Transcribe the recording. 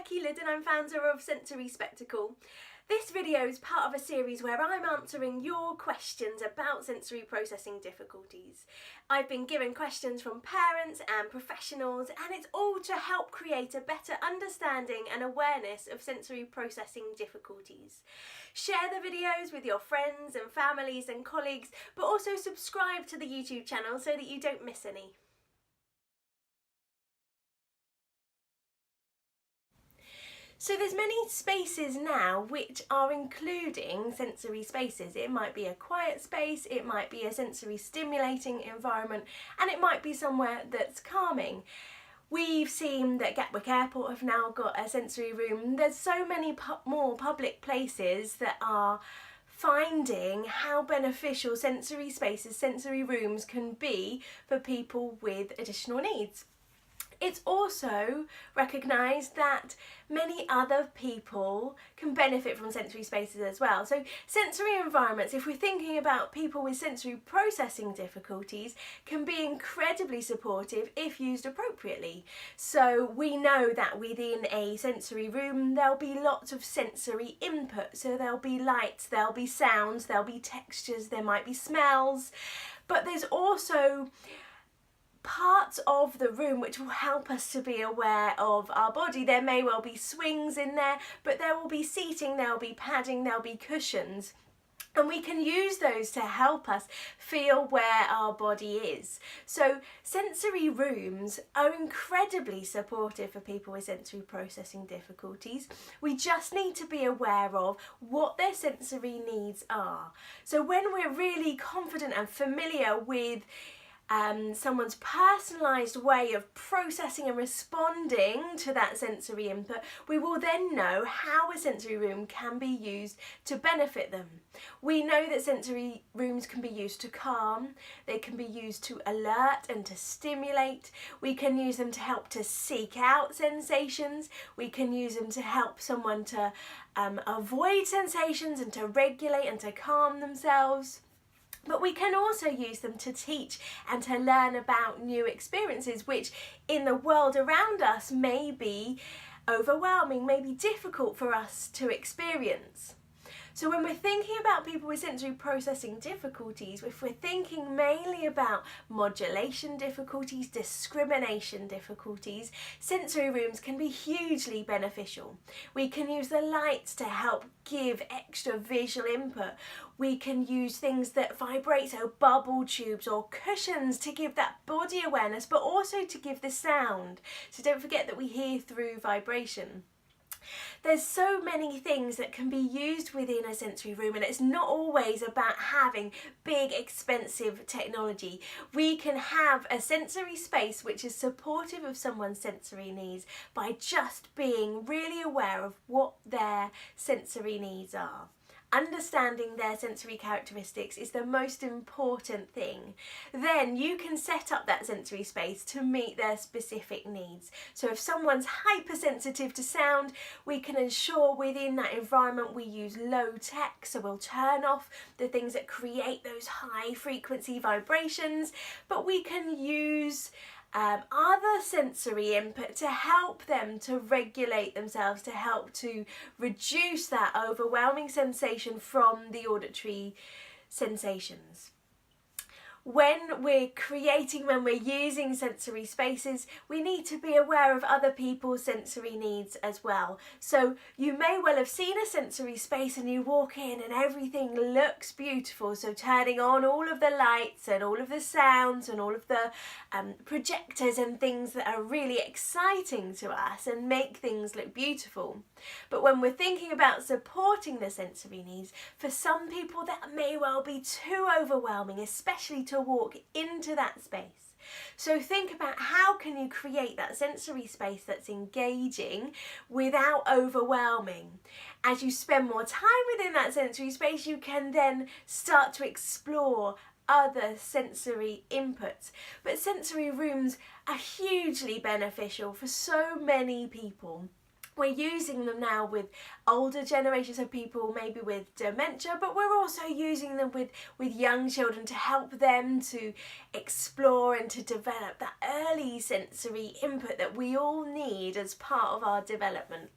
Becky Lyd and I'm founder of Sensory Spectacle. This video is part of a series where I'm answering your questions about sensory processing difficulties. I've been given questions from parents and professionals, and it's all to help create a better understanding and awareness of sensory processing difficulties. Share the videos with your friends and families and colleagues, but also subscribe to the YouTube channel so that you don't miss any. So there's many spaces now which are including sensory spaces. It might be a quiet space, it might be a sensory stimulating environment, and it might be somewhere that's calming. We've seen that Gatwick Airport have now got a sensory room. There's so many more public places that are finding how beneficial sensory spaces, sensory rooms can be for people with additional needs. It's also recognised that many other people can benefit from sensory spaces as well. So sensory environments, if we're thinking about people with sensory processing difficulties, can be incredibly supportive if used appropriately. So we know that within a sensory room there'll be lots of sensory input. So there'll be lights, there'll be sounds, there'll be textures, there might be smells, but there's also parts of the room which will help us to be aware of our body. There may well be swings in there, but there will be seating, there will be padding, there will be cushions. And we can use those to help us feel where our body is. So sensory rooms are incredibly supportive for people with sensory processing difficulties. We just need to be aware of what their sensory needs are. So when we're really confident and familiar with someone's personalised way of processing and responding to that sensory input, we will then know how a sensory room can be used to benefit them. We know that sensory rooms can be used to calm, they can be used to alert and to stimulate, we can use them to help to seek out sensations, we can use them to help someone to avoid sensations and to regulate and to calm themselves. But we can also use them to teach and to learn about new experiences which in the world around us may be overwhelming, may be difficult for us to experience. So when we're thinking about people with sensory processing difficulties, if we're thinking mainly about modulation difficulties, discrimination difficulties, sensory rooms can be hugely beneficial. We can use the lights to help give extra visual input. We can use things that vibrate, so bubble tubes or cushions to give that body awareness, but also to give the sound. So don't forget that we hear through vibration. There's so many things that can be used within a sensory room, and it's not always about having big expensive technology. We can have a sensory space which is supportive of someone's sensory needs by just being really aware of what their sensory needs are. Understanding their sensory characteristics is the most important thing. Then you can set up that sensory space to meet their specific needs. So if someone's hypersensitive to sound, we can ensure within that environment we use low tech, so we'll turn off the things that create those high frequency vibrations, but we can use other sensory input to help them to regulate themselves, to help to reduce that overwhelming sensation from the auditory sensations. When we're using sensory spaces, we need to be aware of other people's sensory needs as well. So you may well have seen a sensory space and you walk in and everything looks beautiful. So turning on all of the lights and all of the sounds and all of the projectors and things that are really exciting to us and make things look beautiful. But when we're thinking about supporting the sensory needs, for some people that may well be too overwhelming, especially to walk into that space. So think about how can you create that sensory space that's engaging without overwhelming. As you spend more time within that sensory space, you can then start to explore other sensory inputs. But sensory rooms are hugely beneficial for so many people. We're using them now with older generations of people, maybe with dementia, but we're also using them with young children to help them to explore and to develop that early sensory input that we all need as part of our development.